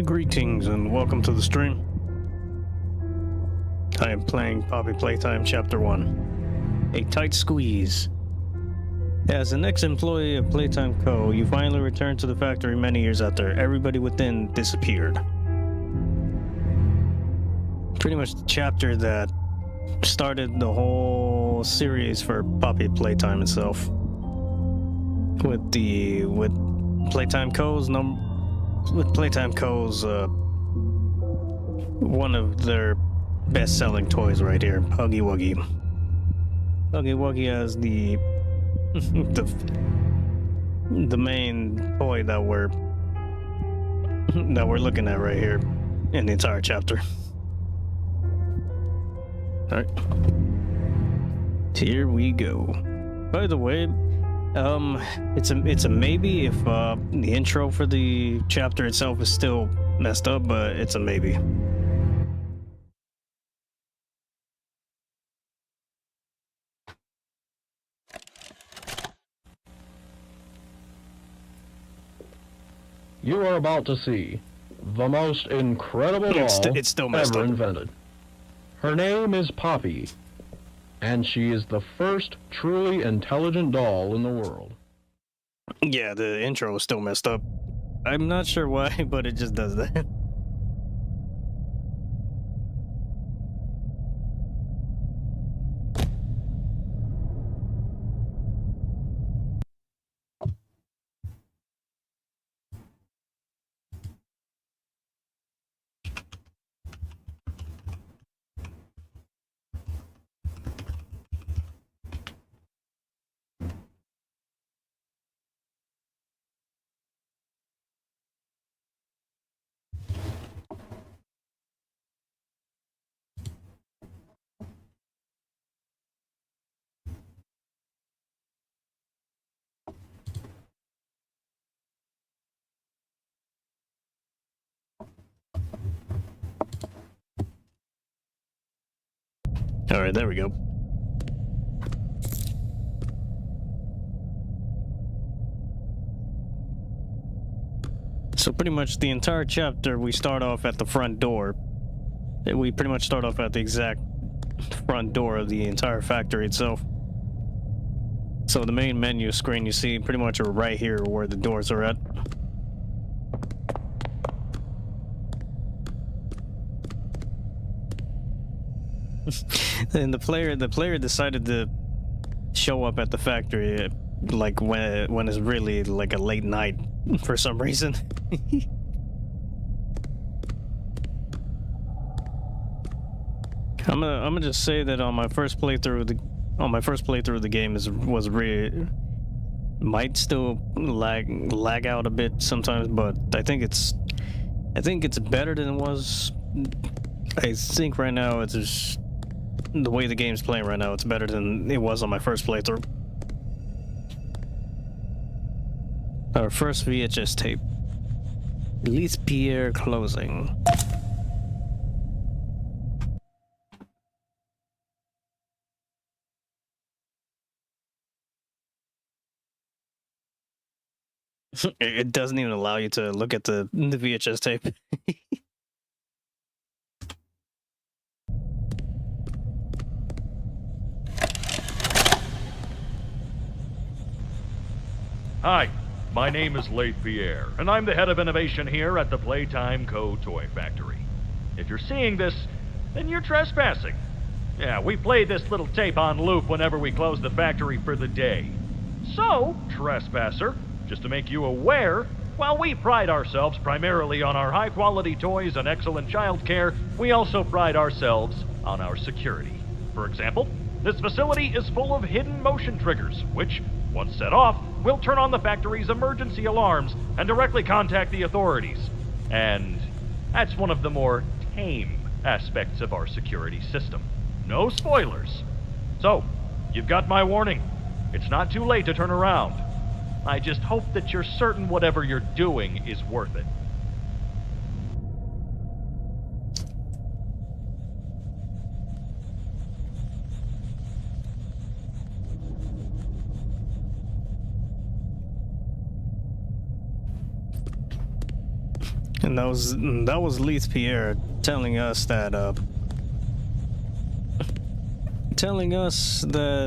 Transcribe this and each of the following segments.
Greetings and welcome to the stream. I am playing Poppy Playtime Chapter 1. A tight squeeze. As an ex-employee of Playtime Co., you finally returned to the factory many years after everybody within disappeared. Pretty much the chapter that started the whole series for Poppy Playtime itself. With Playtime Co.'s one of their best-selling toys right here, Huggy Wuggy. Huggy Wuggy as the main toy that we're looking at right here in the entire chapter. All right, here we go. By the way, it's a maybe if the intro for the chapter itself is still messed up, but it's a maybe. You are about to see the most incredible doll It's still messed ever up. invented. Her name is Poppy, and she is the first truly intelligent doll in the world. Yeah, the intro is still messed up. I'm not sure why, but it just does that. All right, there we go. So pretty much the entire chapter, we start off at the front door. We pretty much start off at the exact front door of the entire factory itself. So the main menu screen you see pretty much are right here where the doors are at. And the player decided to show up at the factory like when it's really like a late night for some reason. I'm gonna just say that on my first playthrough of the game was really might still lag out a bit sometimes, but I think it's better than it was. I think right now it's just the way the game's playing right now, it's better than it was on my first playthrough. Our first VHS tape. Elise Pierre closing. It doesn't even allow you to look at the VHS tape. Hi, my name is Leif Pierre, and I'm the head of innovation here at the Playtime Co. Toy Factory. If you're seeing this, then you're trespassing. Yeah, we play this little tape on loop whenever we close the factory for the day. So, trespasser, just to make you aware, while we pride ourselves primarily on our high-quality toys and excellent child care, we also pride ourselves on our security. For example, this facility is full of hidden motion triggers, which, once set off, will turn on the factory's emergency alarms and directly contact the authorities. And that's one of the more tame aspects of our security system. No spoilers. So, you've got my warning. It's not too late to turn around. I just hope that you're certain whatever you're doing is worth it. And that was Leith Pierre telling us that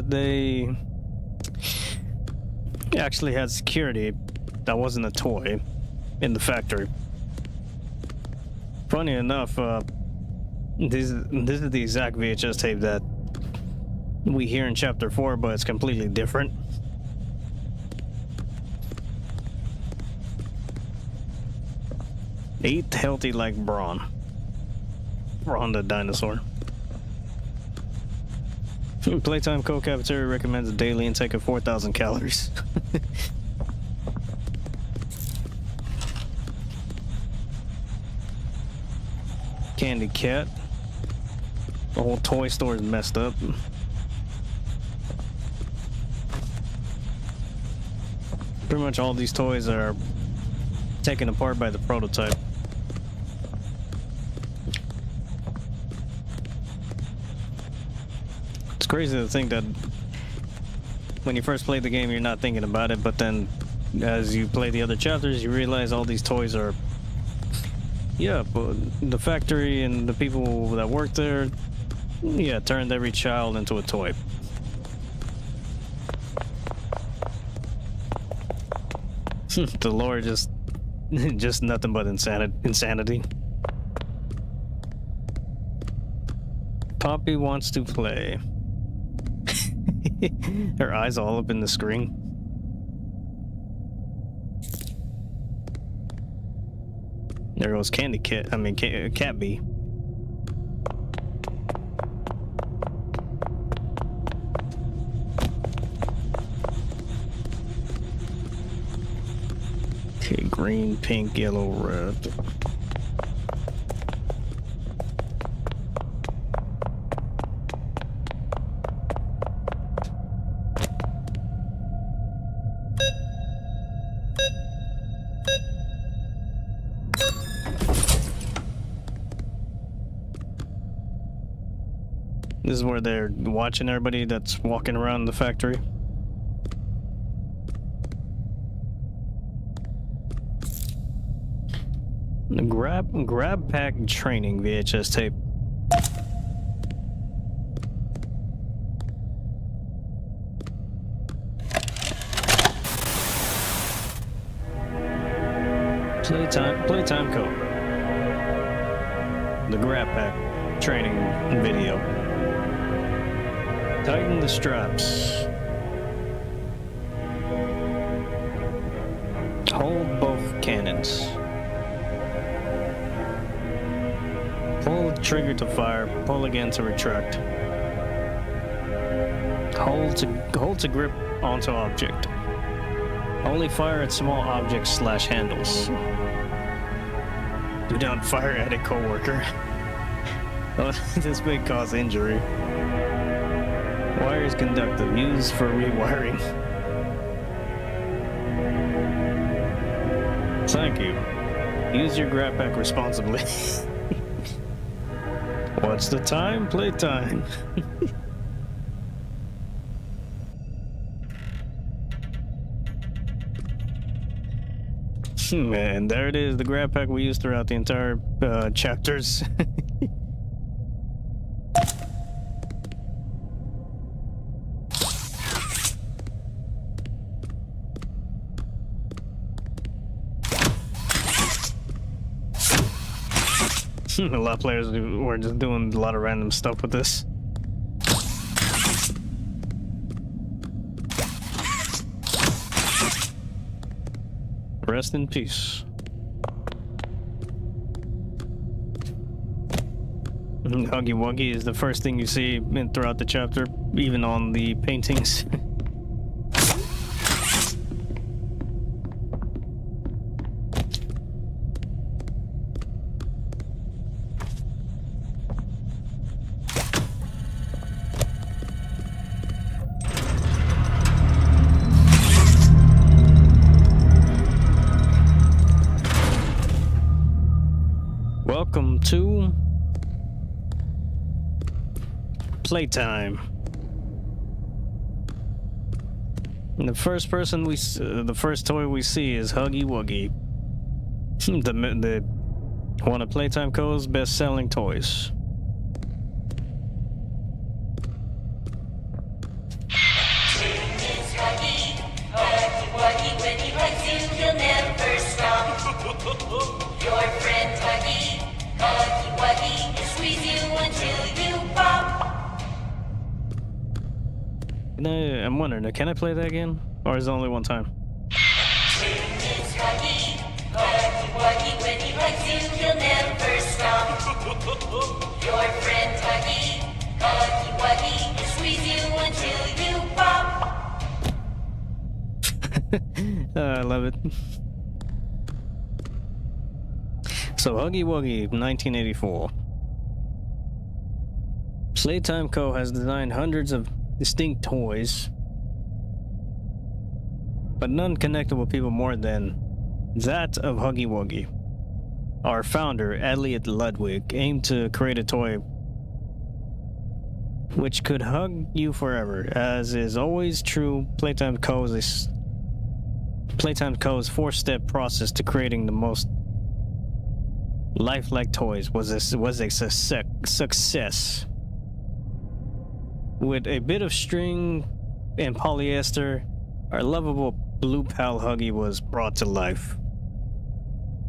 they actually had security that wasn't a toy in the factory. Funny enough, this is the exact VHS tape that we hear in chapter 4, but it's completely different. Eat healthy like Brawn. Brawn the dinosaur. Playtime Co. Cafeteria recommends a daily intake of 4,000 calories. Candy Cat. The whole toy store is messed up. Pretty much all these toys are taken apart by the prototype. It's crazy to think that when you first play the game, you're not thinking about it, but then as you play the other chapters, you realize all these toys are, yeah, but the factory and the people that work there, yeah, turned every child into a toy. The lore just nothing but insanity. Poppy wants to play. Her eyes all up in the screen. There goes Candy Cat. I mean, Cat Bee. Okay, green, pink, yellow, red. This is where they're watching everybody that's walking around the factory. The grab pack training VHS tape. Playtime Co. The grab pack training video. Tighten the straps. Hold both cannons. Pull the trigger to fire, pull again to retract. Hold to grip onto object. Only fire at small objects / handles. Do not fire at a coworker. This may cause injury. Wire is conductive, used for rewiring. Thank you. Use your grab pack responsibly. What's the time? Playtime. Man, there it is, the grab pack we used throughout the entire chapters. A lot of players were just doing a lot of random stuff with this. Rest in peace. Huggy Wuggy is the first thing you see throughout the chapter, even on the paintings. Welcome to Playtime. And the first toy we see is Huggy Wuggy. The One of Playtime Co.'s best-selling toys. Your friend Huggy, Huggy Wuggy, can squeeze you until you pop. I'm wondering, can I play that again? Or is it only one time? It's Huggy, Huggy Wuggy, when he hugs you, he'll never stop. Your friend Huggy, Huggy Wuggy, can squeeze you until you pop. I love it. So, Huggy Wuggy, 1984. Playtime Co. has designed hundreds of distinct toys, but none connected with people more than that of Huggy Wuggy. Our founder, Elliot Ludwig, aimed to create a toy which could hug you forever. As is always true, Playtime Co's four-step process to creating the most lifelike toys was a success. With a bit of string and polyester, our lovable blue pal Huggy was brought to life.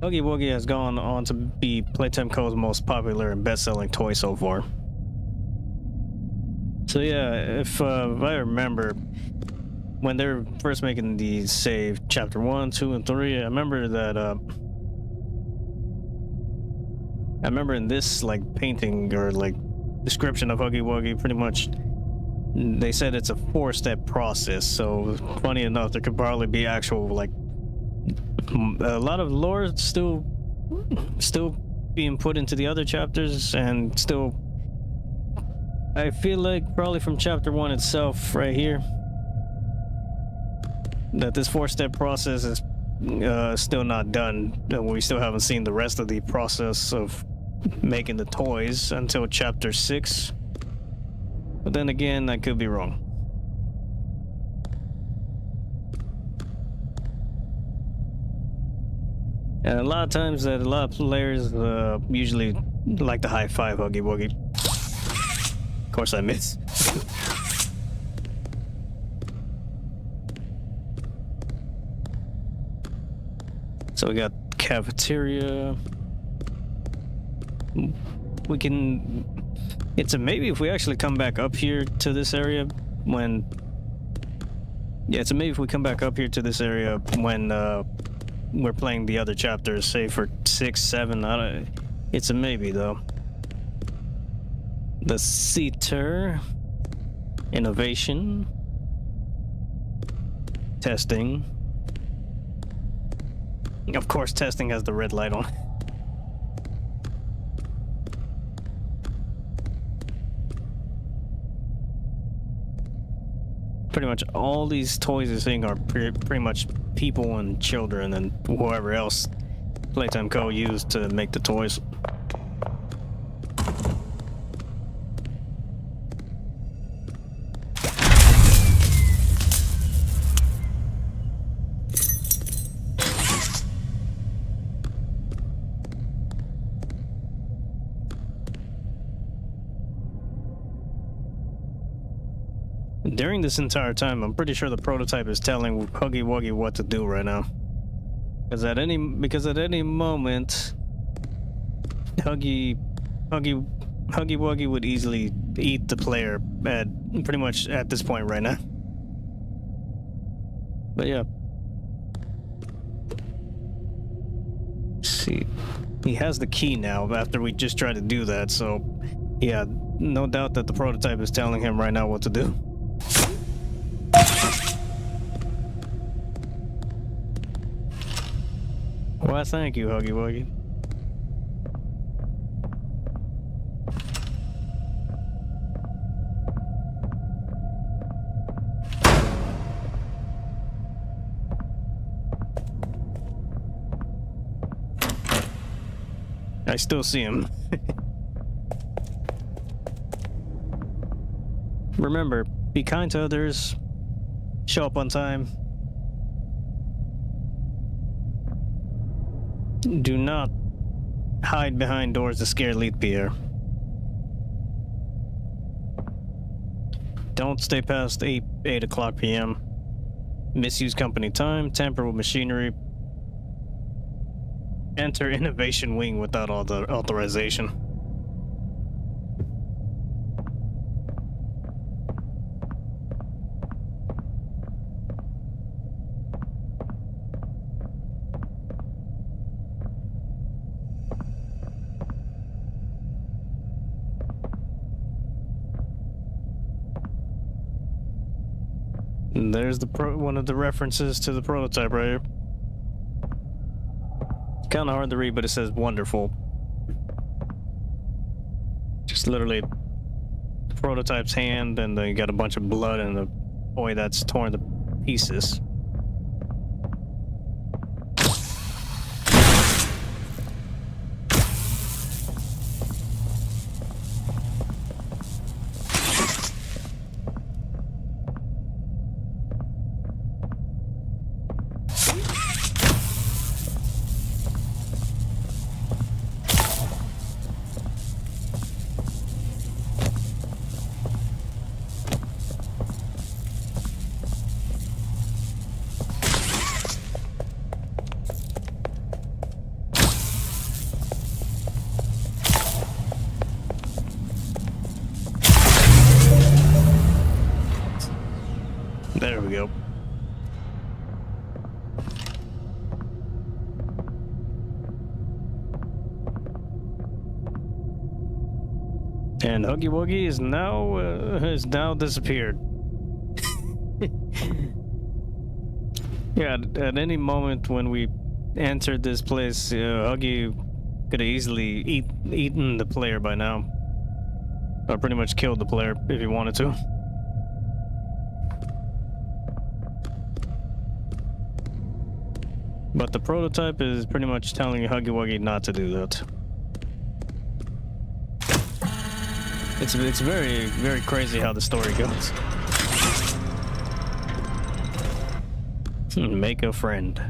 Huggy Wuggy has gone on to be Playtime Co.'s most popular and best-selling toy so far. So yeah, if I remember, when they were first making these, say, Chapter 1, 2, and 3, I remember that, I remember in this, like, painting or, like, description of Huggy Wuggy, pretty much, they said it's a four-step process, so funny enough, there could probably be actual, like, a lot of lore still being put into the other chapters, and still, I feel like probably from Chapter 1 itself, right here, that this four-step process is still not done. We still haven't seen the rest of the process of making the toys until Chapter 6. But then again, I could be wrong. And a lot of times that a lot of players usually like to high-five Huggy Wuggy. Of course I miss. So we got cafeteria. We can... It's a maybe if we actually come back up here to this area when... Yeah, it's a maybe if we come back up here to this area when we're playing the other chapters, say for 6, 7, I don't... It's a maybe though. The seater. Innovation. Testing. Of course, testing has the red light on. Pretty much all these toys you're seeing are pretty much people and children and whoever else Playtime Co. used to make the toys. During this entire time, I'm pretty sure the prototype is telling Huggy Wuggy what to do right now. Because at any moment, Huggy Wuggy would easily eat the player at pretty much at this point right now. But yeah. Let's see, he has the key now after we just tried to do that, so yeah, no doubt that the prototype is telling him right now what to do. Why, thank you, Huggy Wuggy. I still see him. Remember, be kind to others, show up on time. Do not hide behind doors to scare Leith Pierre. Don't stay past 8 o'clock p.m. Misuse company time. Tamper with machinery. Enter innovation wing without authorization. And there's the one of the references to the prototype right here. Kind of hard to read, but it says wonderful. Just literally the prototype's hand, and then you got a bunch of blood and a boy that's torn to pieces. There we go. And Huggy Wuggy is now disappeared. Yeah, at any moment when we entered this place, Huggy could have easily eaten the player by now. Or pretty much killed the player if he wanted to. But the prototype is pretty much telling Huggy Wuggy not to do that. It's very, very crazy how the story goes. Make a friend.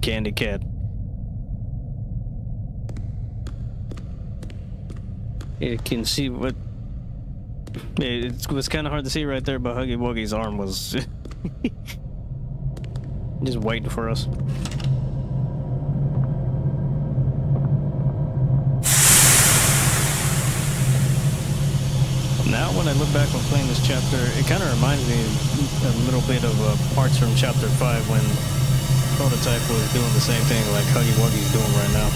Candy cat. You can see what... It was kind of hard to see right there, but Huggy Wuggy's arm was... just waiting for us. Now when I look back when playing this chapter, it kind of reminds me a little bit of parts from chapter 5 when Prototype was doing the same thing like Huggy Wuggy's doing right now.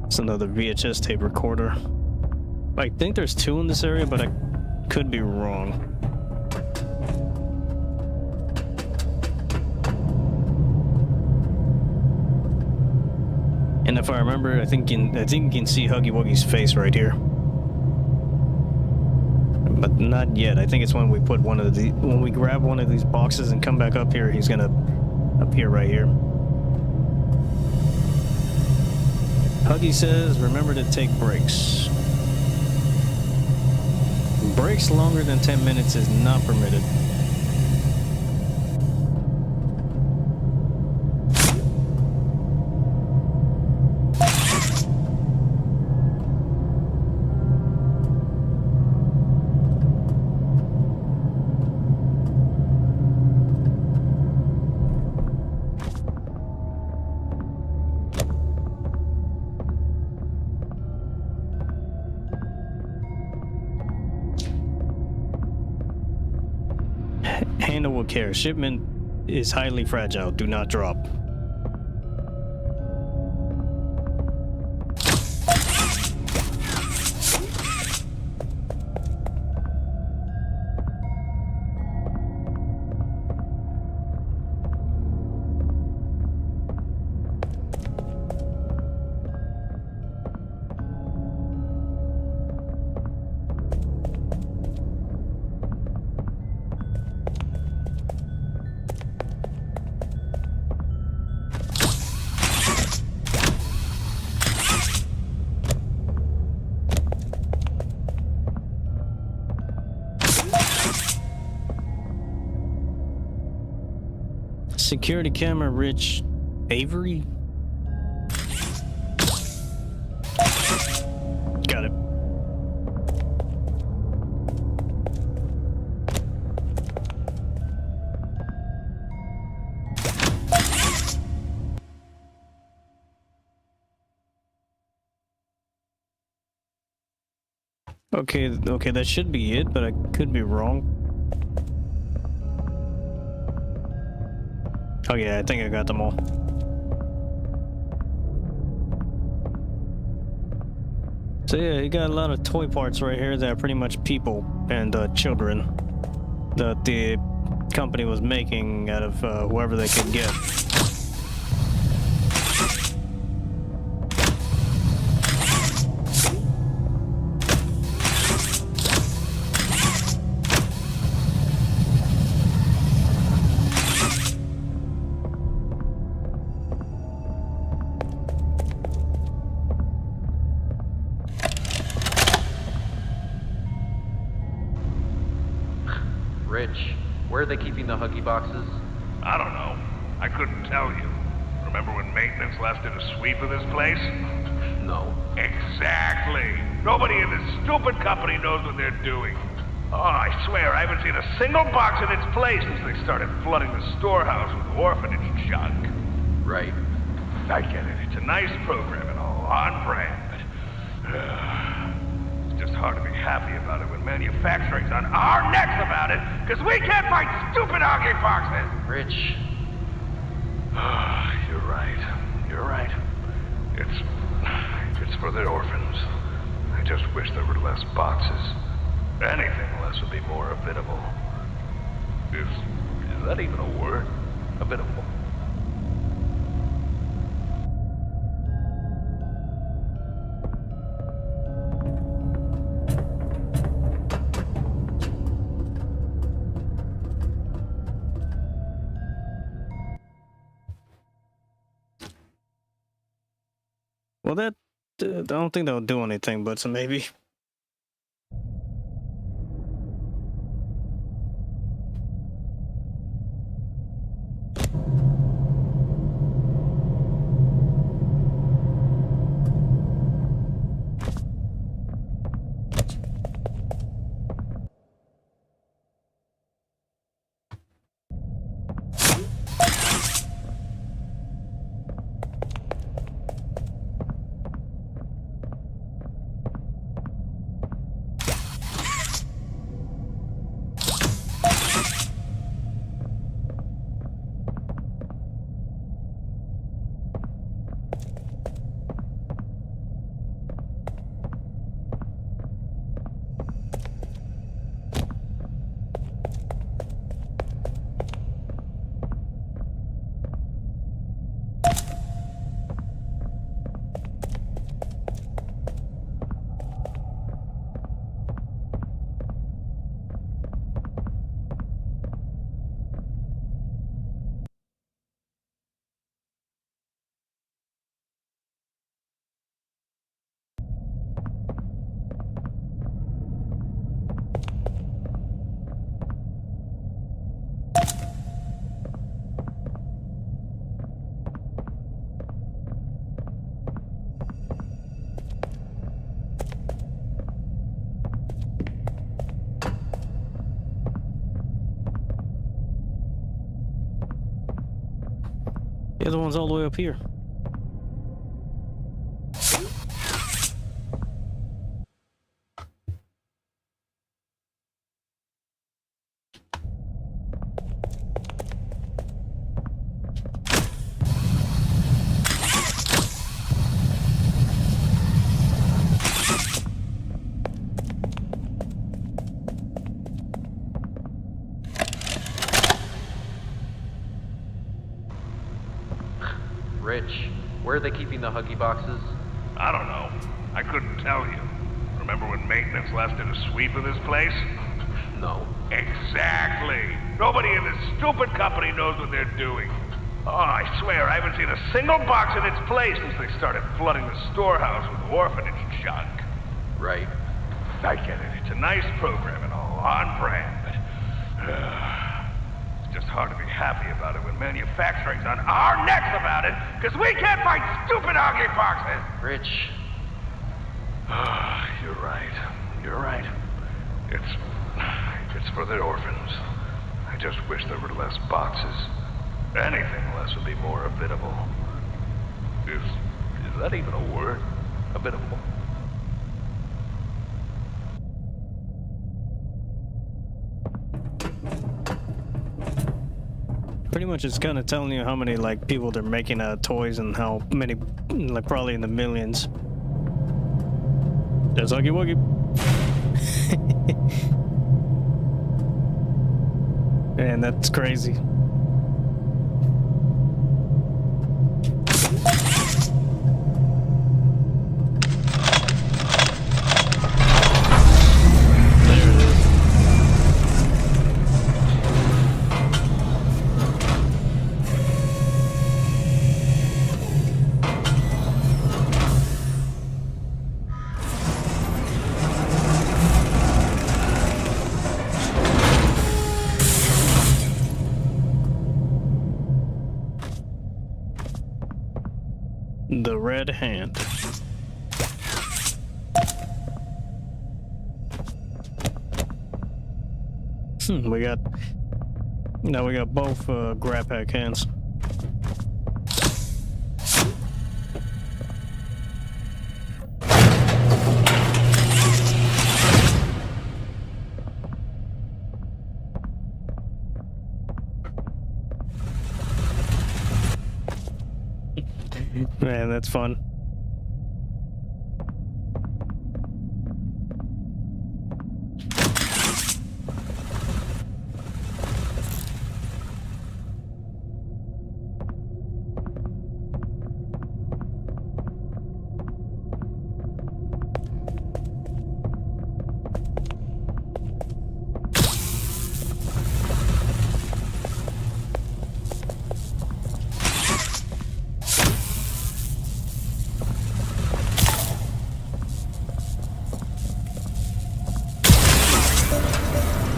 It's another VHS tape recorder. I think there's 2 in this area, but I could be wrong. And if I remember, I think you can see Huggy Wuggy's face right here. But not yet. I think it's when we put when we grab one of these boxes and come back up here, he's gonna appear right here. Huggy says, remember to take breaks. Breaks longer than 10 minutes is not permitted. Handle with care. Shipment is highly fragile. Do not drop. Security camera, Rich Avery. Got it. Okay, okay, that should be it, but I could be wrong. Oh yeah, I think I got them all. So yeah, you got a lot of toy parts right here that are pretty much people and children that the company was making out of whoever they could get. Rich, where are they keeping the Huggy boxes? I don't know. I couldn't tell you. Remember when maintenance last did a sweep of this place? No. Exactly. Nobody in this stupid company knows what they're doing. Oh, I swear, I haven't seen a single box in its place since they started flooding the storehouse with orphanage junk. Right. I get it. It's a nice program and all, on brand, but it's just hard to be happy about it when manufacturing's on our necks about it, because we can't fight stupid Huggy boxes! Rich. You're right. You're right. It's for the orphans. I just wish there were less boxes. Anything less would be more habitable. Is that even a word? Habitable. Well, that I don't think that'll do anything, but so maybe. The other one's all the way up here. Rich, where are they keeping the Huggy boxes? I don't know. I couldn't tell you. Remember when maintenance last did a sweep of this place? No. Exactly. Nobody in this stupid company knows what they're doing. Oh, I swear, I haven't seen a single box in its place since they started flooding the storehouse with orphanage junk. Right. I get it. It's a nice program and all, on brand, but Just hard to be happy about it when manufacturing's on our necks about it, because we can't find stupid huggy boxes! Rich, You're right. You're right. It's for the orphans. I just wish there were less boxes. Anything less would be more habitable. Is that even a word? Habitable? Pretty much it's kind of telling you how many like people they're making out of toys and how many, like probably in the millions. There's Huggy Wuggy. Man, that's crazy. The Red Hand. We got both grab pack hands. Man, that's fun.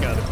Got it.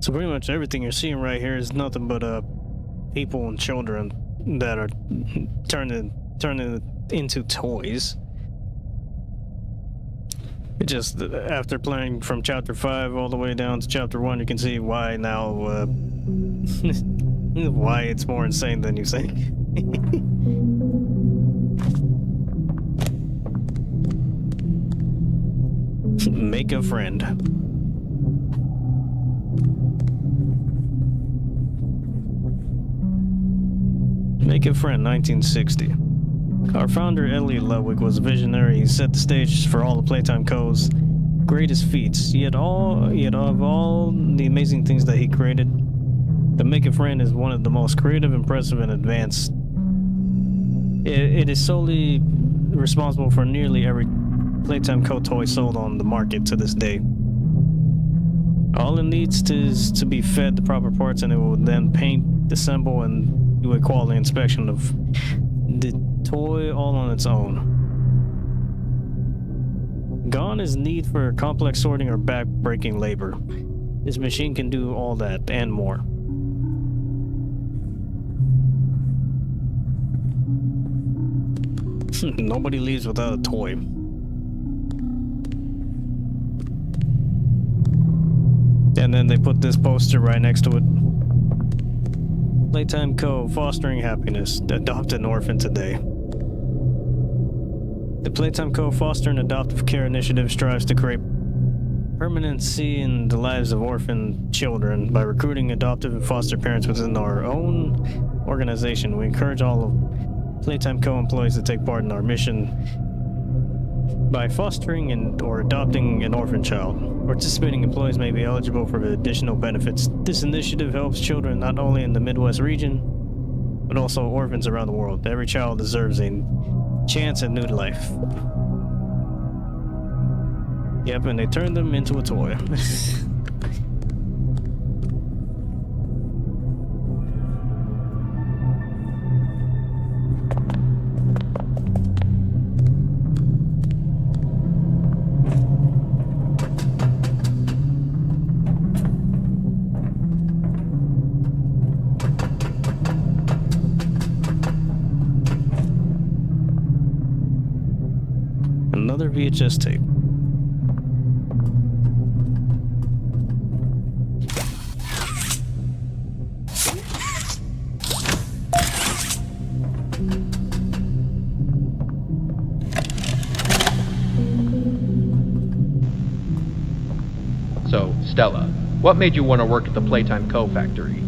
So pretty much everything you're seeing right here is nothing but people and children that are turning into toys. It just after playing from chapter 5 all the way down to chapter 1, you can see why now why it's more insane than you think. Make a friend. Make a Friend, 1960. Our founder, Elliot Ludwig, was a visionary. He set the stage for all the Playtime Co's greatest feats. Yet of all the amazing things that he created, the Make a Friend is one of the most creative, impressive, and advanced. It is solely responsible for nearly every Playtime Co toy sold on the market to this day. All it needs is to be fed the proper parts, and it will then paint, assemble, and do a quality inspection of the toy all on its own. Gone is need for complex sorting or back-breaking labor. This machine can do all that and more. Nobody leaves without a toy. And then they put this poster right next to it. Playtime Co. Fostering Happiness. Adopt an orphan today. The Playtime Co. Foster and Adoptive Care Initiative strives to create permanency in the lives of orphan children by recruiting adoptive and foster parents within our own organization. We encourage all of Playtime Co. employees to take part in our mission By fostering or adopting an orphan child, participating employees may be eligible for additional benefits. This initiative helps children not only in the Midwest region, but also orphans around the world. Every child deserves a chance at new life. Yep, and they turned them into a toy. Another VHS tape. So, Stella, what made you want to work at the Playtime Co. factory?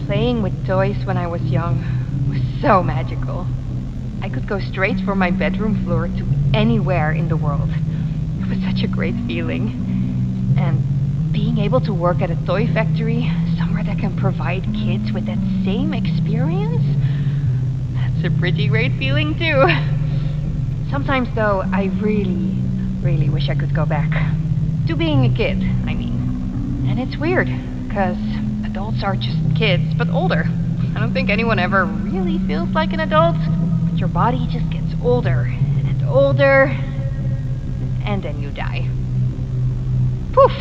Playing with toys when I was young was so magical. I could go straight from my bedroom floor to anywhere in the world. It was such a great feeling. And being able to work at a toy factory, somewhere that can provide kids with that same experience, that's a pretty great feeling too. Sometimes though, I really wish I could go back. To being a kid, I mean. And it's weird, because adults are just kids, but older. I don't think anyone ever really feels like an adult. But your body just gets older and older, and then you die. Poof!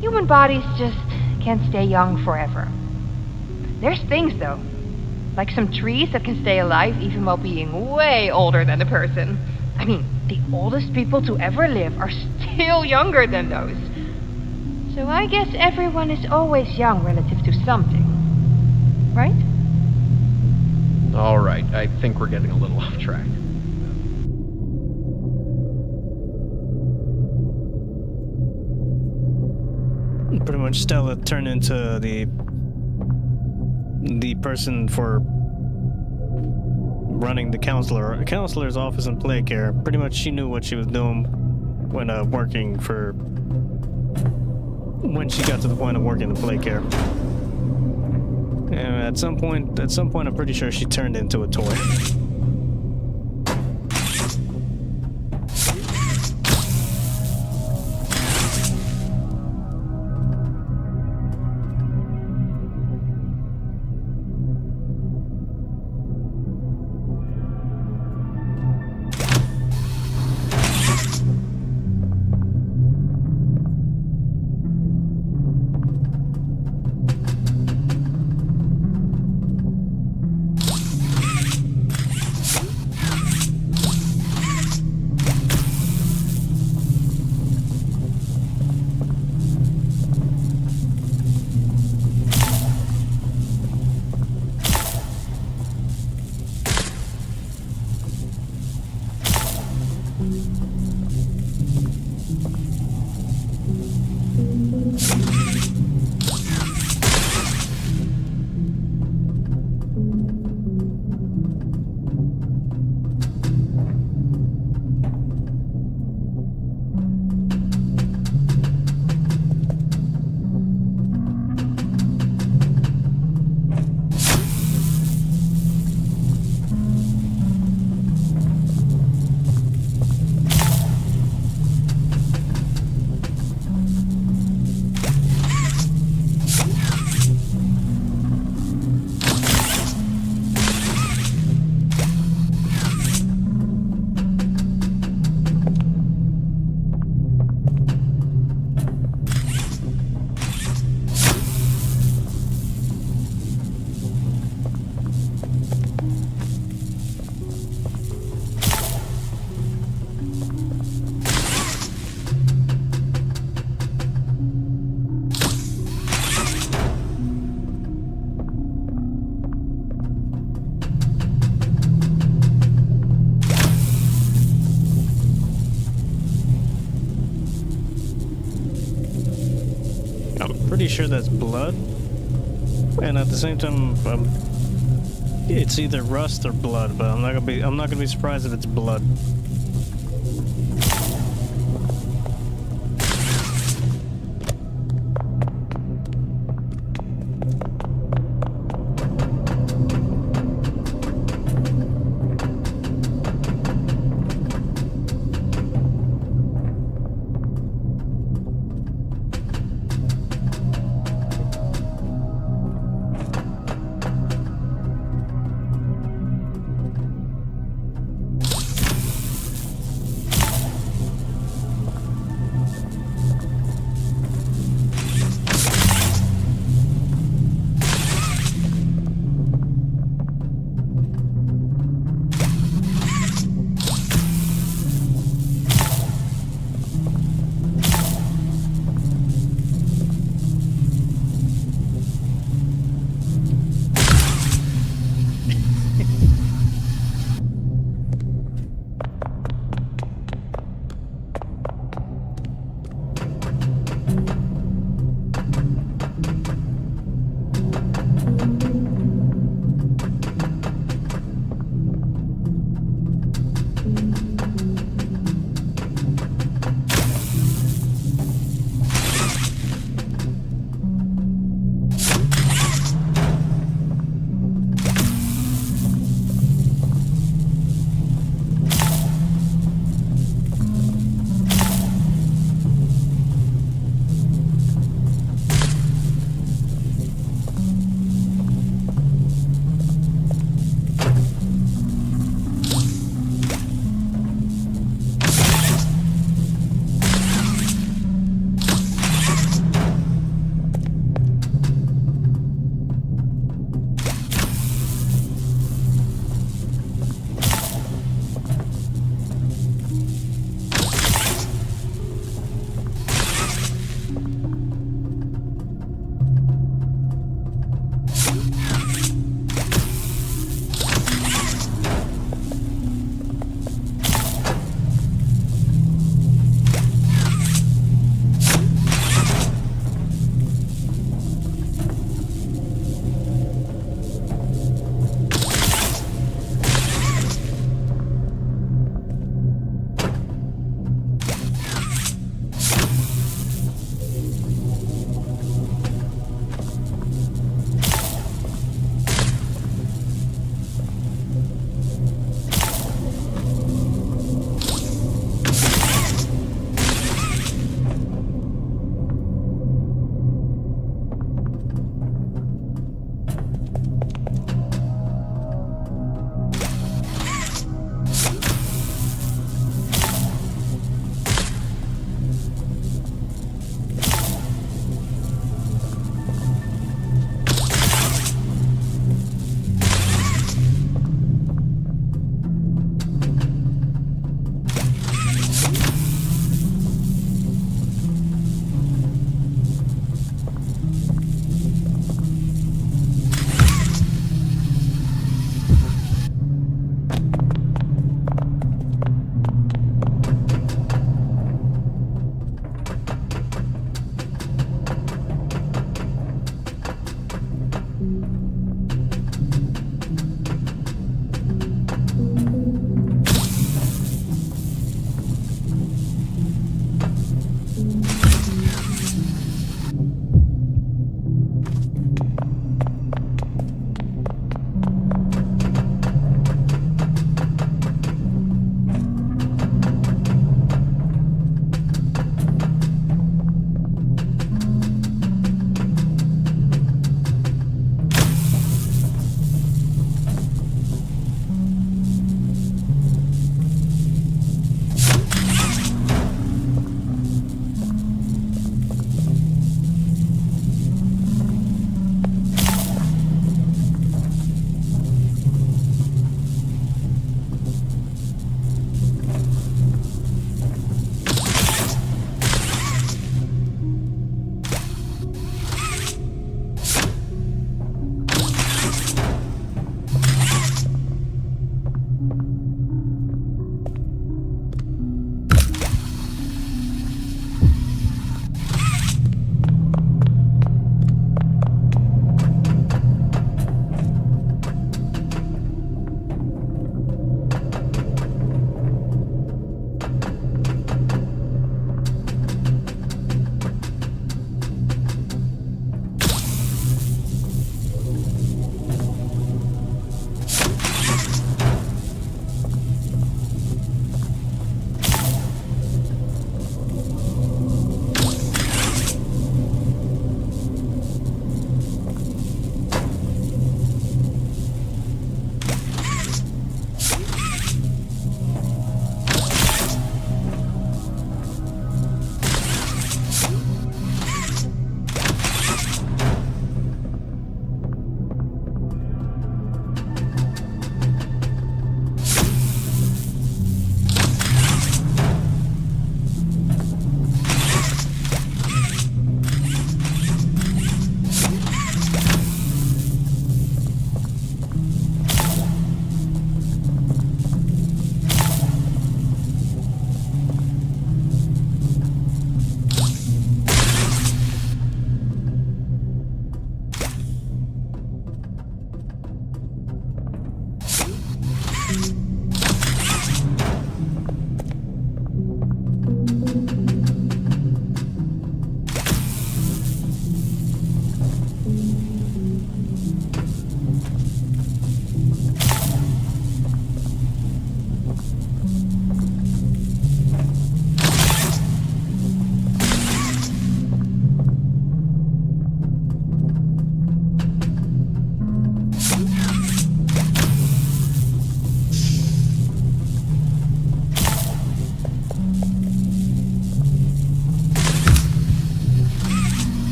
Human bodies just can't stay young forever. There's things, though. Like some trees that can stay alive even while being way older than a person. I mean, the oldest people to ever live are still younger than those. So I guess everyone is always young relative to something. Right? All right, I think we're getting a little off track. Pretty much Stella turned into the person for running the counselor's office in play care. Pretty much she knew what she was doing when when she got to the point of working in play care. And at some point I'm pretty sure she turned into a toy. Pretty sure that's blood, and at the same time, it's either rust or blood. But I'm not gonna be surprised if it's blood.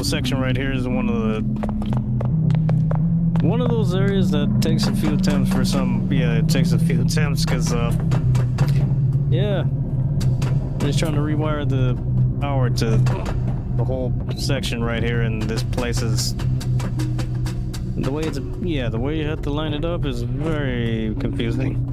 little section right here is one of those areas that takes a few attempts for some. Yeah, it takes a few attempts because yeah, I'm just trying to rewire the power to the whole section right here, and this place is the way it's, yeah, the way you have to line it up is very confusing.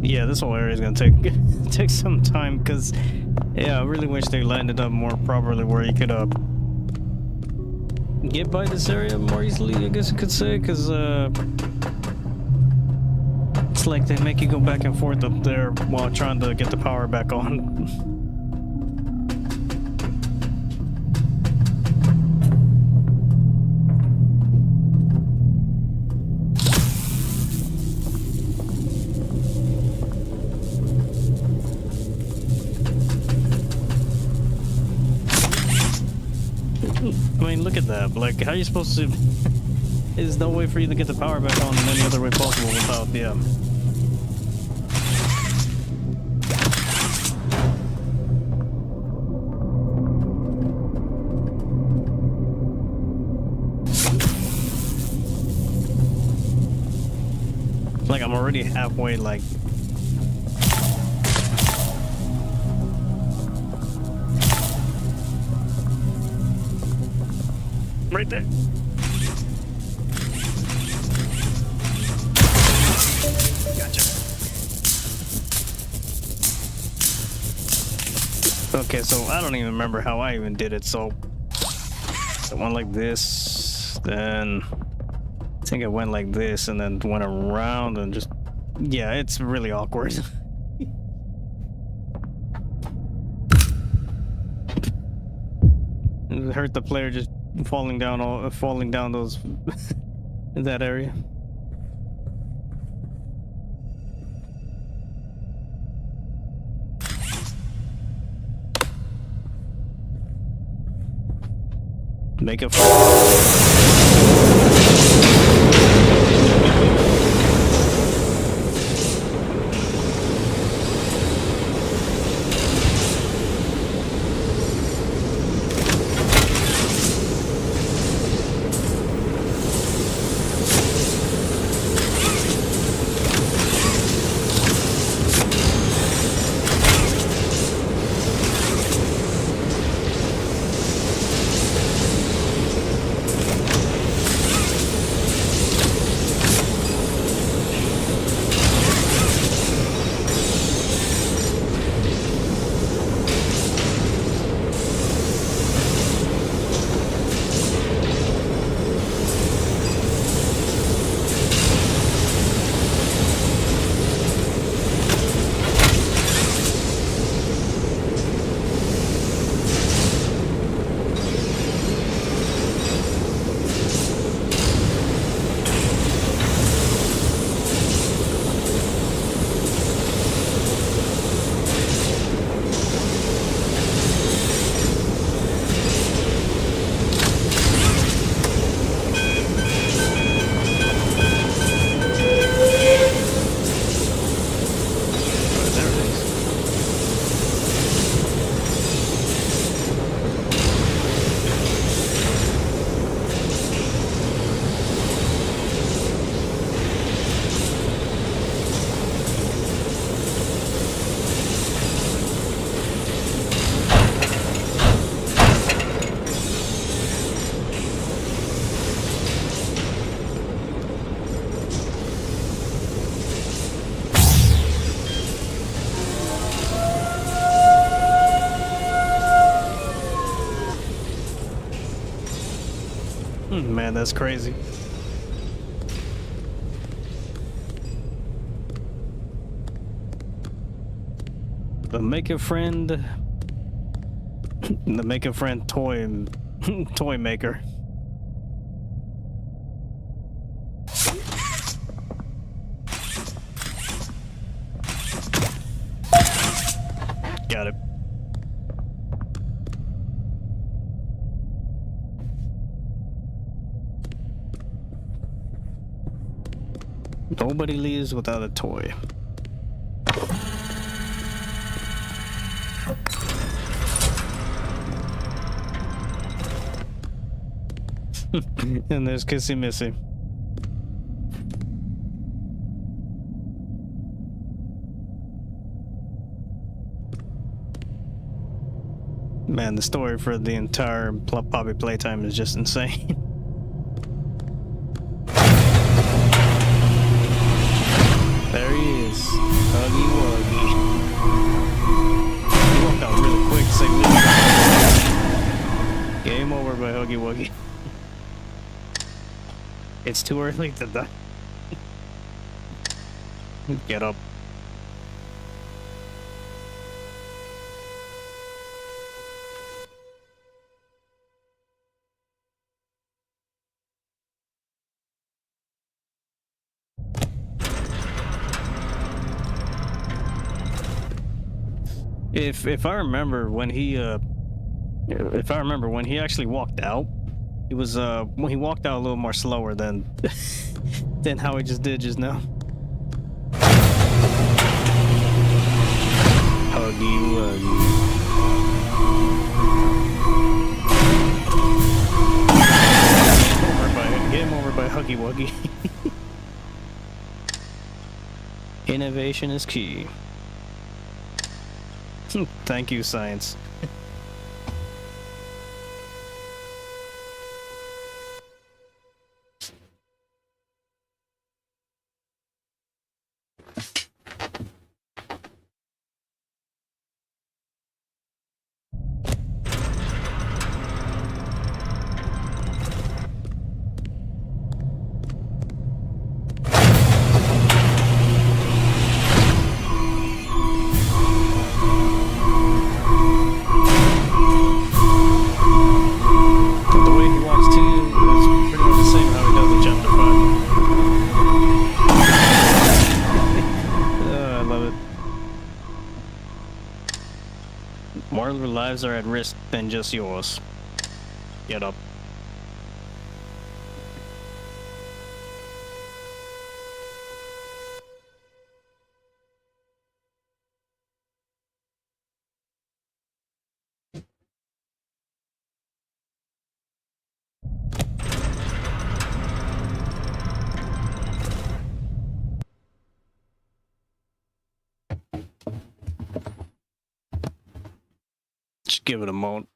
Yeah, this whole area is gonna take some time because, yeah, I really wish they lined it up more properly where you could get by this area more easily, I guess you could say, because it's like they make you go back and forth up there while trying to get the power back on. I mean, look at that. Like, how are you supposed to... There's no way for you to get the power back on in any other way possible without, yeah. Like, I'm already halfway, like... Right there. Gotcha. Okay, so I don't even remember how I even did it, so I went like this, then I think I went like this, and then went around and just, yeah, it's really awkward. It hurt the player just falling down those in that area. Make a Man, that's crazy. The make a friend, the make a friend toy maker. Got it. Nobody leaves without a toy. And there's Kissy Missy. Man, the story for the entire Poppy Playtime is just insane. There he is. Huggy Wuggy. He walked out really quick, say game over by Huggy Wuggy. It's too early to die. Get up. If I remember when he actually walked out, he was when he walked out a little more slower than than how he just did just now. Huggy Wuggy. Game over by Huggy Wuggy. Innovation is key. Thank you, science. More lives are at risk than just yours. Get up. Just give it a moment.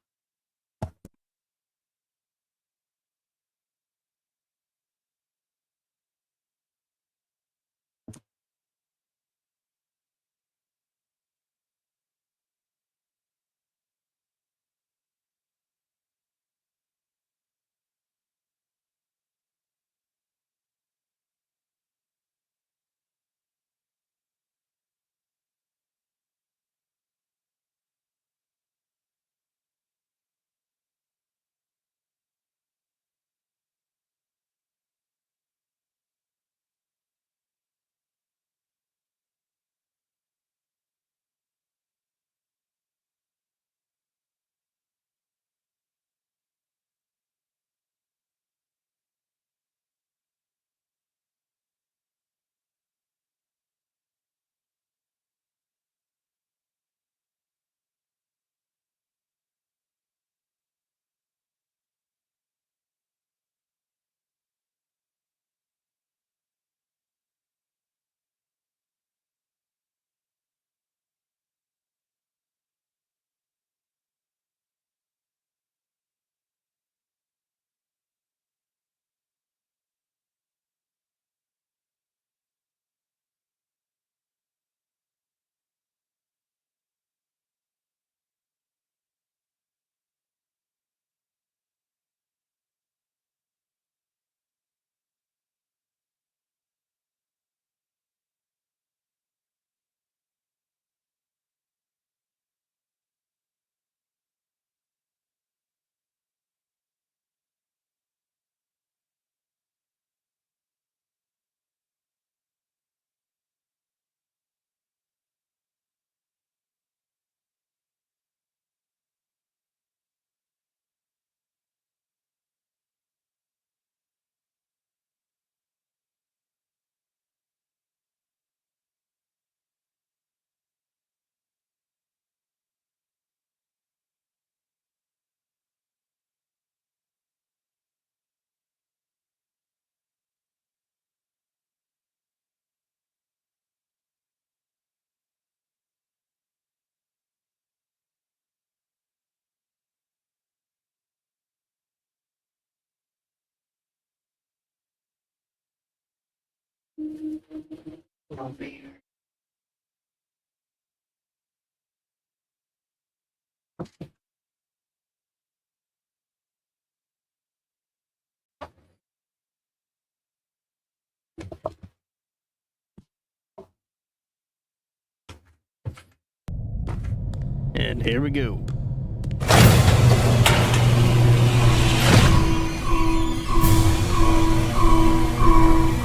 And here we go.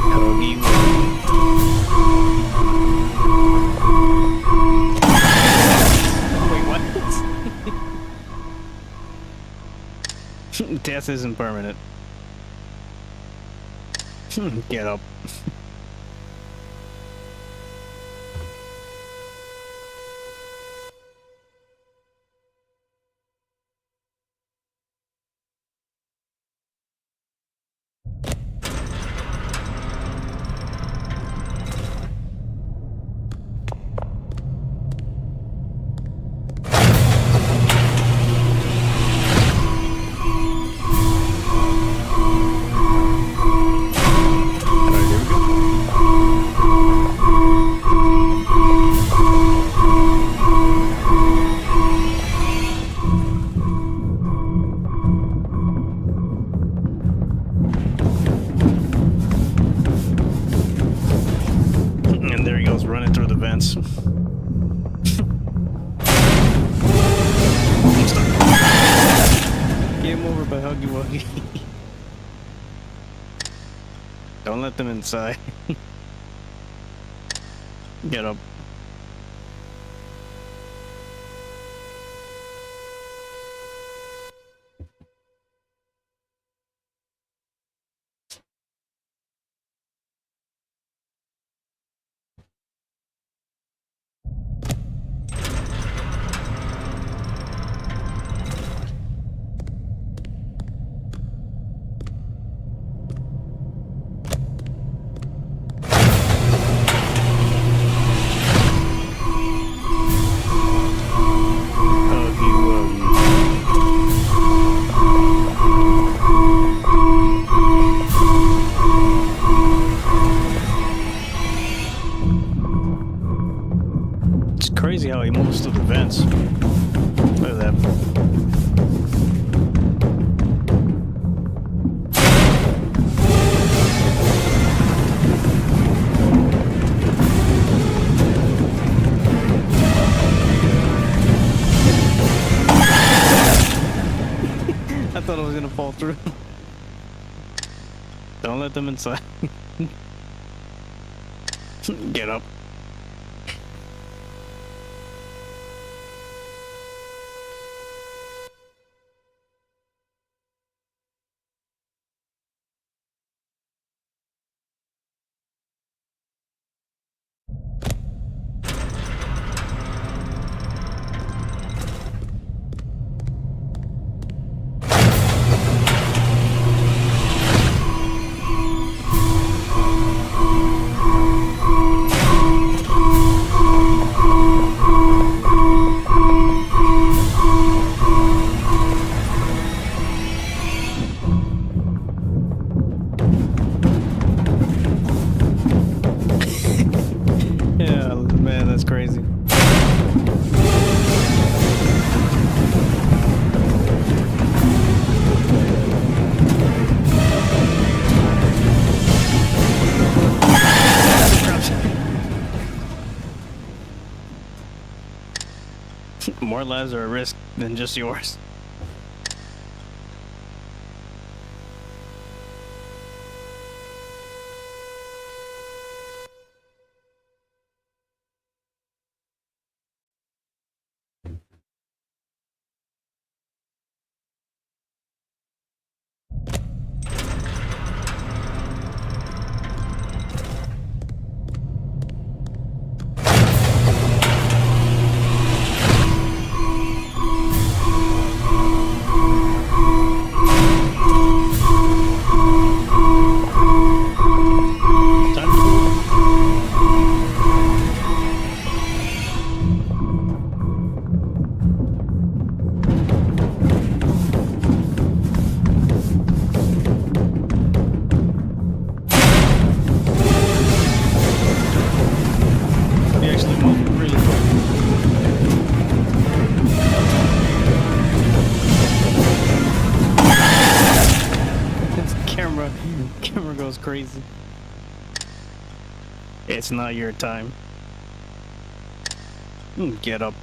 Huggy Wait, what? Death isn't permanent. Get up. And there he goes, running through the vents. Game over by Huggy Wuggy. Don't let them inside. Get up. Huggy Wuggy. It's crazy how he moves through the vents. Look at that. I thought I was gonna fall through. Don't let them inside. Get up. Yeah, man, that's crazy. More lives are at risk than just yours. camera goes crazy. It's not your time. Get up.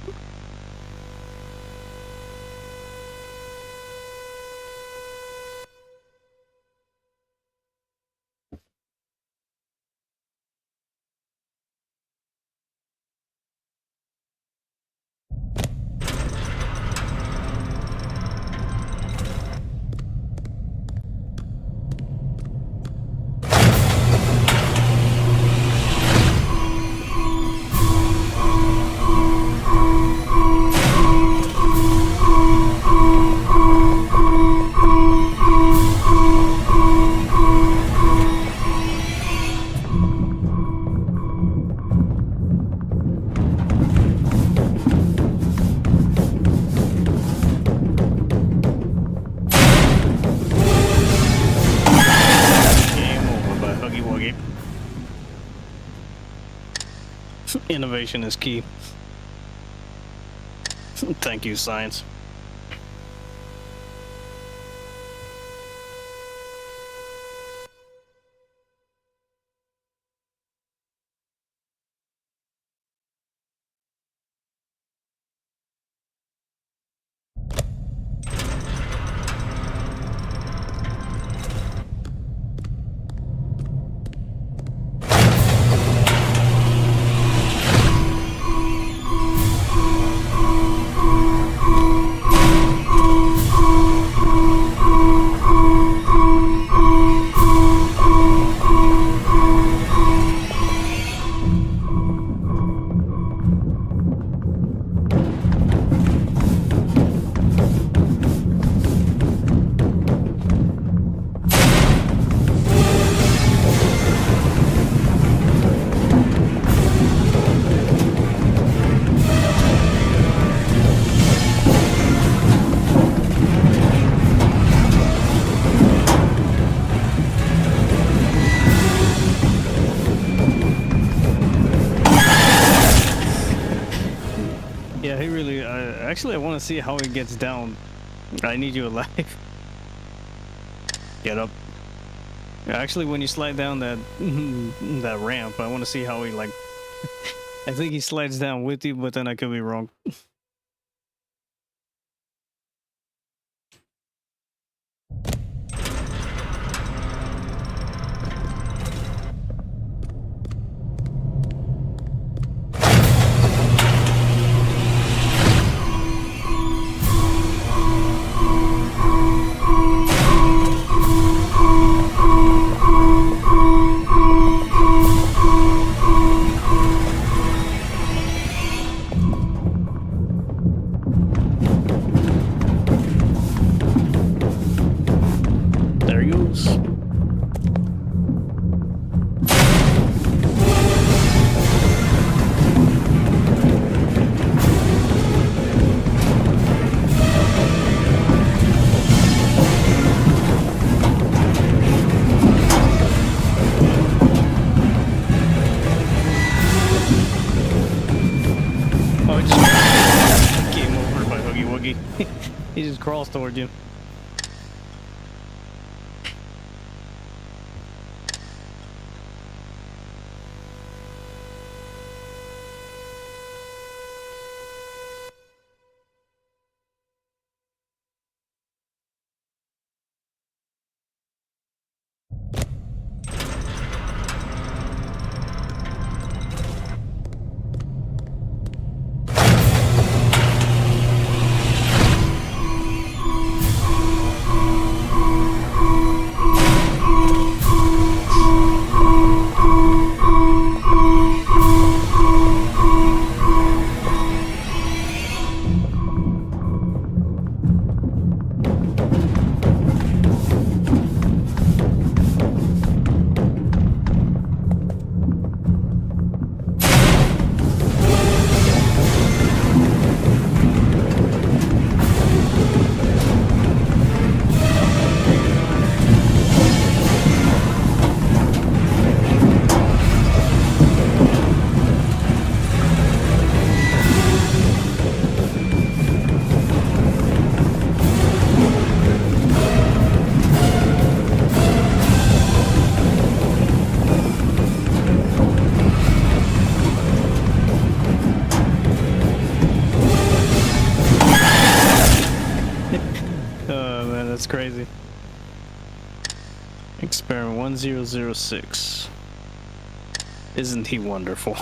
Innovation is key. Thank you, science. Yeah, he really. Actually, I want to see how he gets down. I need you alive. Get up. Actually, when you slide down that that ramp, I want to see how he like. I think he slides down with you, but then I could be wrong. There he goes. Oh, it just came over by Huggy Wuggy. He just crawls towards you. Oh man, that's crazy. Experiment 1006. Isn't he wonderful?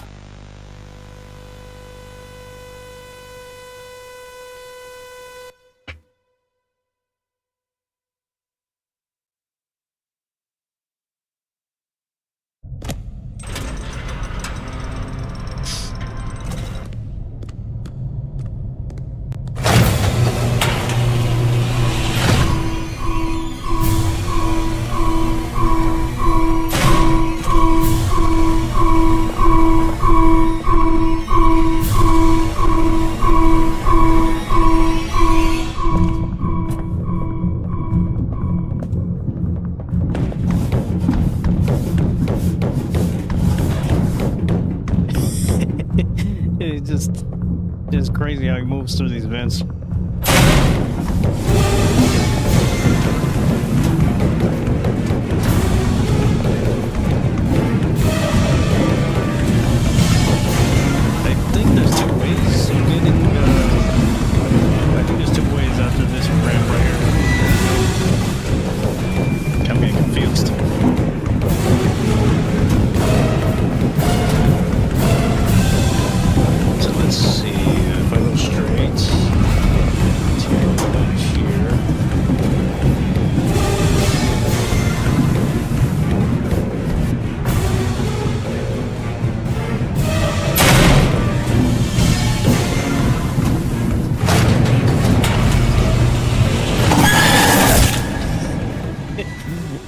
It's just crazy how he moves through these vents. I think there's two ways of getting. I think there's two ways after this ramp right here. I'm getting confused. So let's see if I go straight. To back here.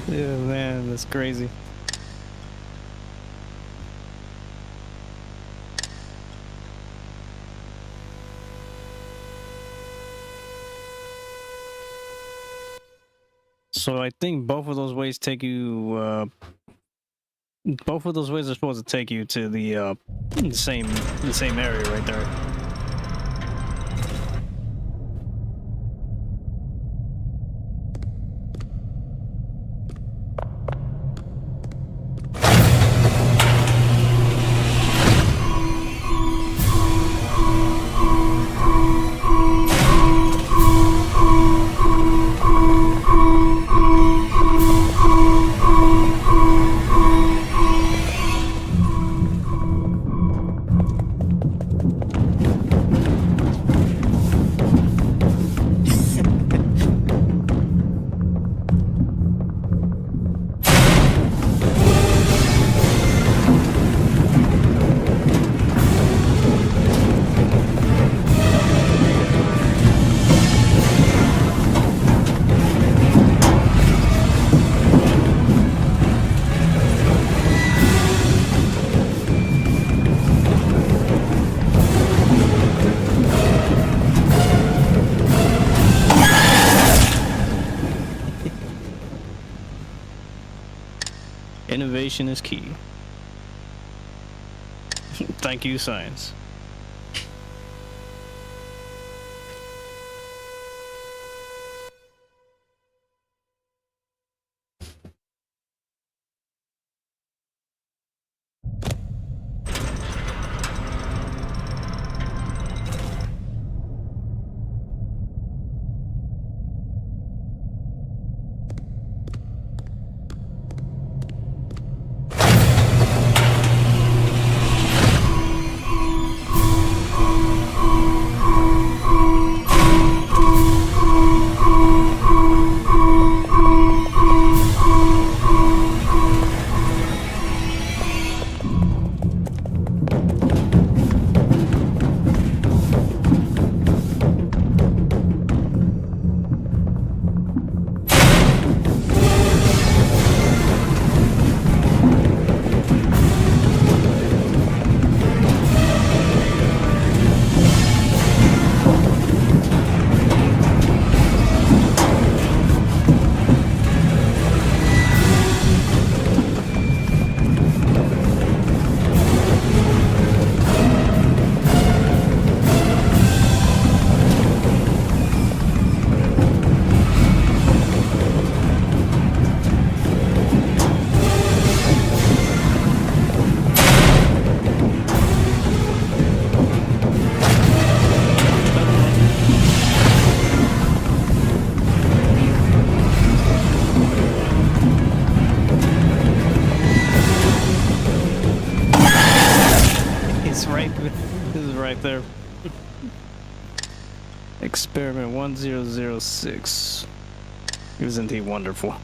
Yeah, man, that's crazy. So I think both of those ways take you. Both of those ways are supposed to take you to the same area right there. Innovation is key. Thank you, science. right there. Experiment 1006. Isn't he wonderful?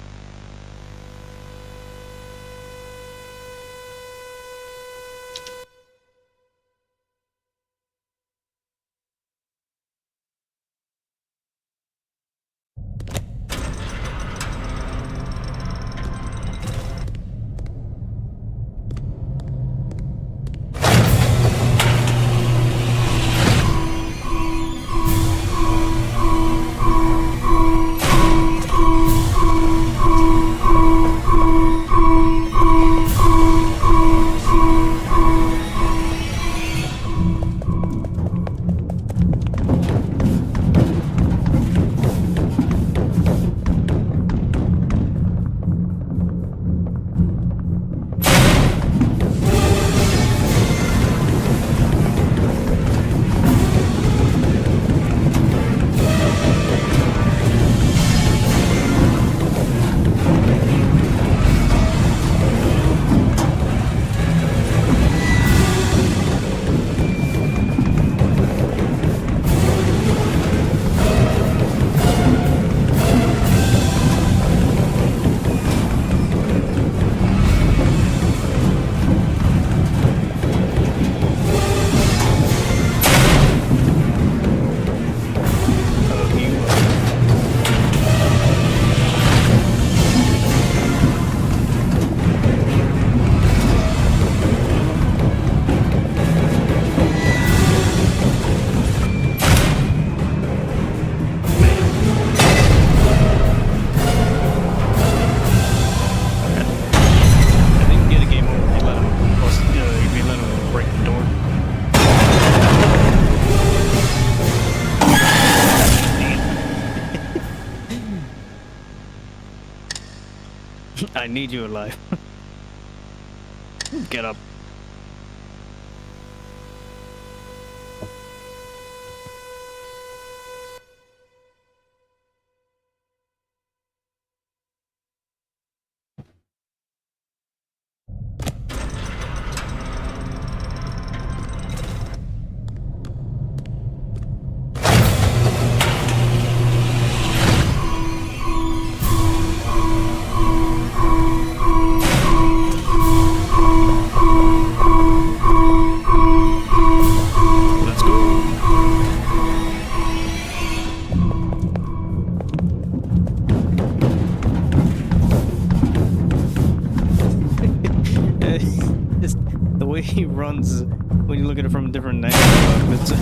I think you get a game over if you let him, if you let him break the door. I need you alive. Get up. Let's go. Just the way he runs when you look at it from a different angle, it's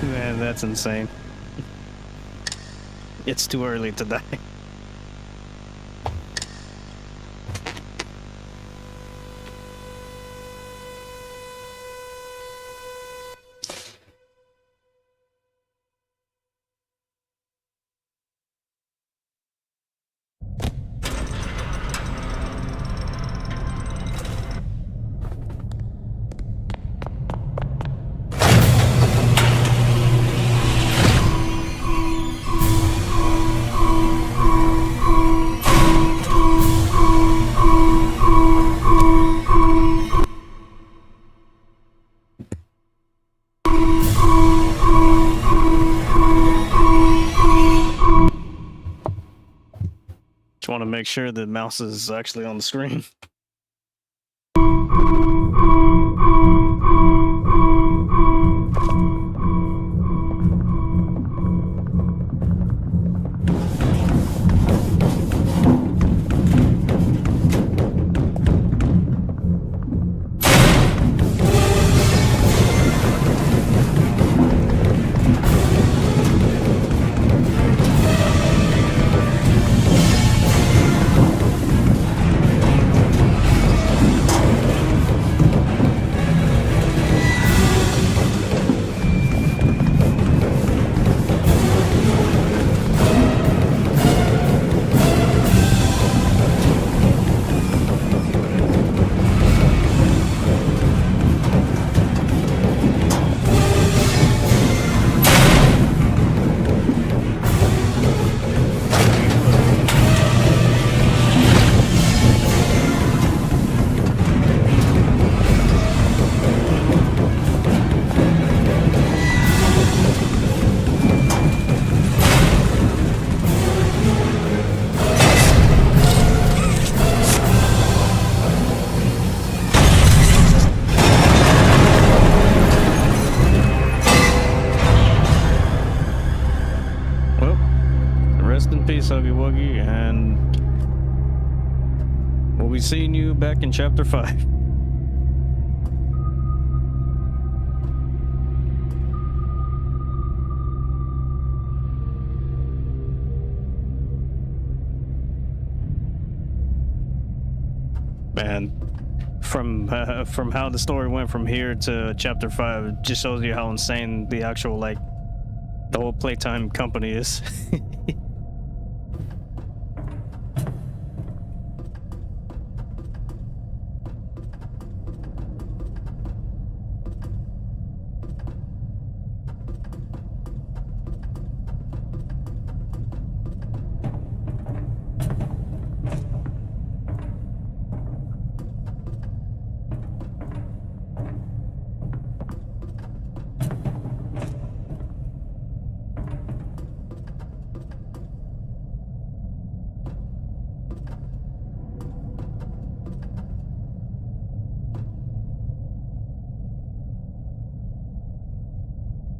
man, that's insane. It's too early to die. Just want to make sure the mouse is actually on the screen. Rest in peace, Huggy Wuggy, and we'll be seeing you back in Chapter 5. Man, from how the story went from here to Chapter 5, it just shows you how insane the actual, like, the whole Playtime company is.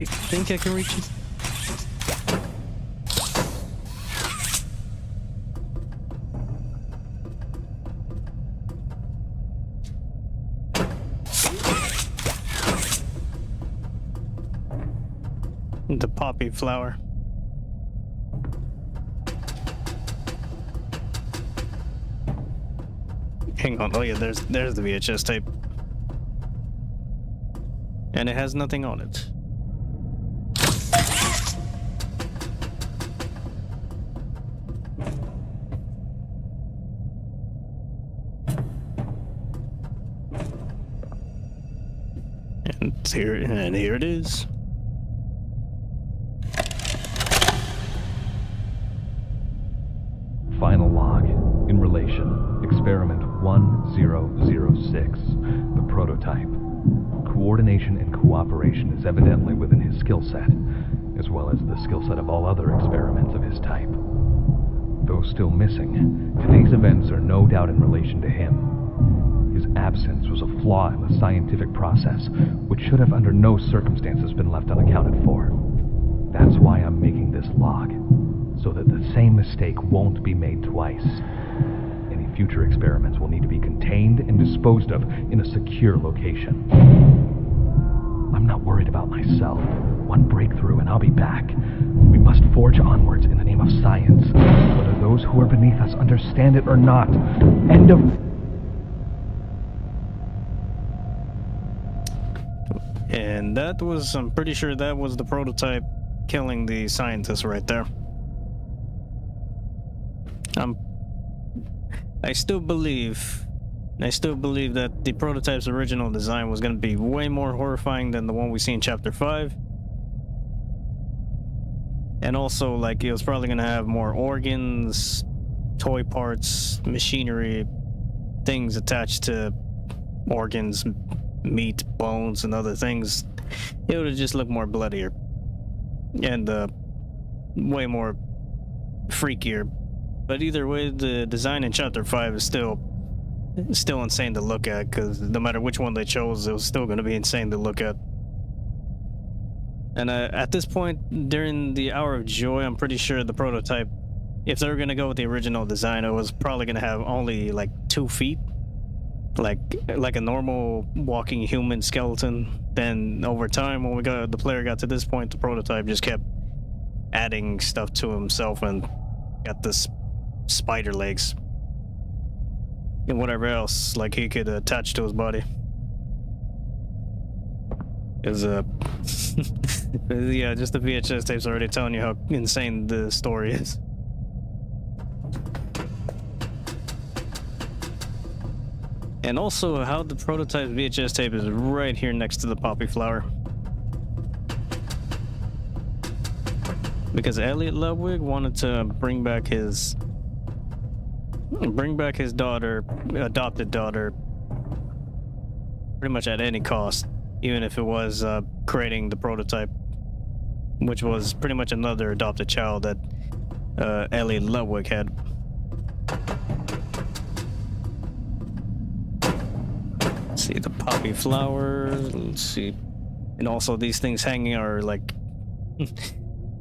I think I can reach it. The poppy flower. Hang on. Oh yeah, there's the VHS tape. And it has nothing on it. And here it is. Final log. In relation, experiment 1006, the prototype. Coordination and cooperation is evidently within his skill set, as well as the skill set of all other experiments of his type. Though still missing, today's events are no doubt in relation to him. His absence was a flaw in the scientific process, which should have under no circumstances been left unaccounted for. That's why I'm making this log, so that the same mistake won't be made twice. Any future experiments will need to be contained and disposed of in a secure location. I'm not worried about myself. One breakthrough and I'll be back. We must forge onwards in the name of science, whether those who are beneath us understand it or not. End of... And that was, I'm pretty sure that was the prototype killing the scientist right there. I still believe that the prototype's original design was going to be way more horrifying than the one we see in Chapter 5. And also, like, it was probably going to have more organs, toy parts, machinery, things attached to organs, meat, bones, and other things. It would have just looked more bloodier and way more freakier. But either way, the design in Chapter 5 is still insane to look at, because no matter which one they chose, it was still going to be insane to look at. And at this point, during the Hour of Joy, I'm pretty sure the prototype, if they were going to go with the original design, it was probably going to have only like 2 feet, like a normal walking human skeleton. Then over time, when the player got to this point, the prototype just kept adding stuff to himself and got this spider legs and whatever else like he could attach to his body. Is yeah, just the VHS tapes already telling you how insane the story is. And also how the prototype VHS tape is right here next to the poppy flower. Because Elliot Ludwig wanted to bring back his daughter, adopted daughter, pretty much at any cost, even if it was creating the prototype, which was pretty much another adopted child that Elliot Ludwig had. Let's see, the poppy flower, let's see. And also these things hanging are like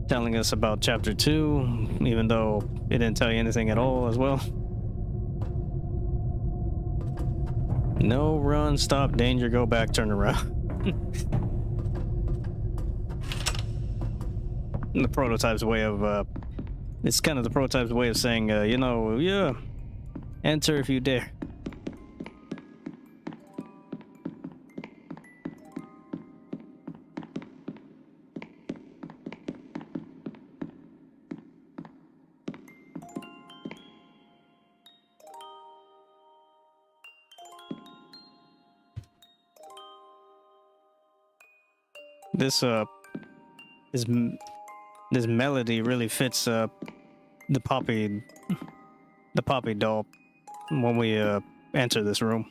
telling us about Chapter 2, even though it didn't tell you anything at all as well. No, run, stop, danger, go back, turn around. The prototype's way of, it's kind of the prototype's way of saying, you know, yeah, enter if you dare. This melody really fits the poppy doll when we enter this room.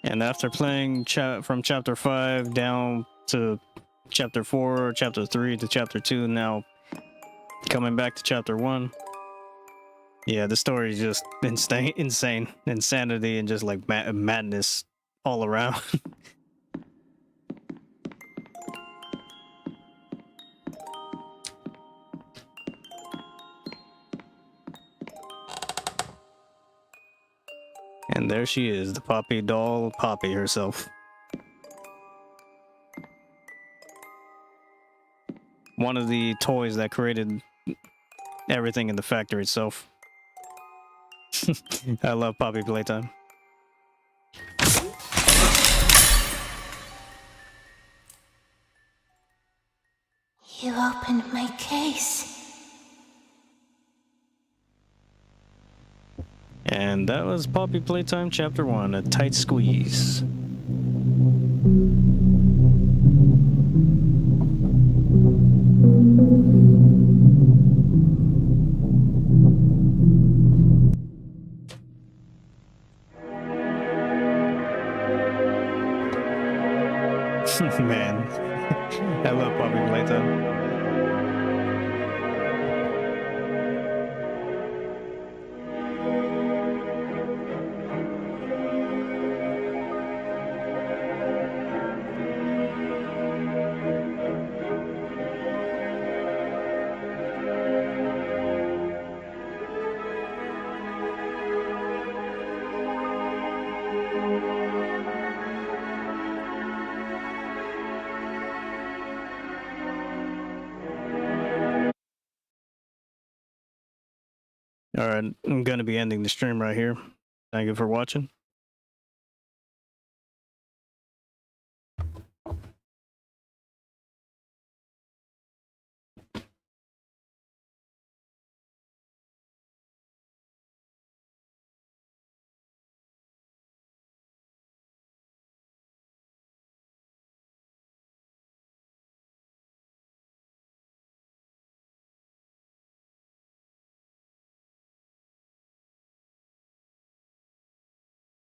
And after playing from Chapter 5 down to Chapter 4, Chapter 3 to Chapter 2, now coming back to Chapter 1, yeah, the story is just insane, insanity, and just like madness all around. And there she is, the Poppy doll, Poppy herself. One of the toys that created everything in the factory itself. I love Poppy Playtime. You opened my case. And that was Poppy Playtime Chapter 1, A Tight Squeeze. Man, I love Poppy Playtime. All right, I'm going to be ending the stream right here. Thank you for watching.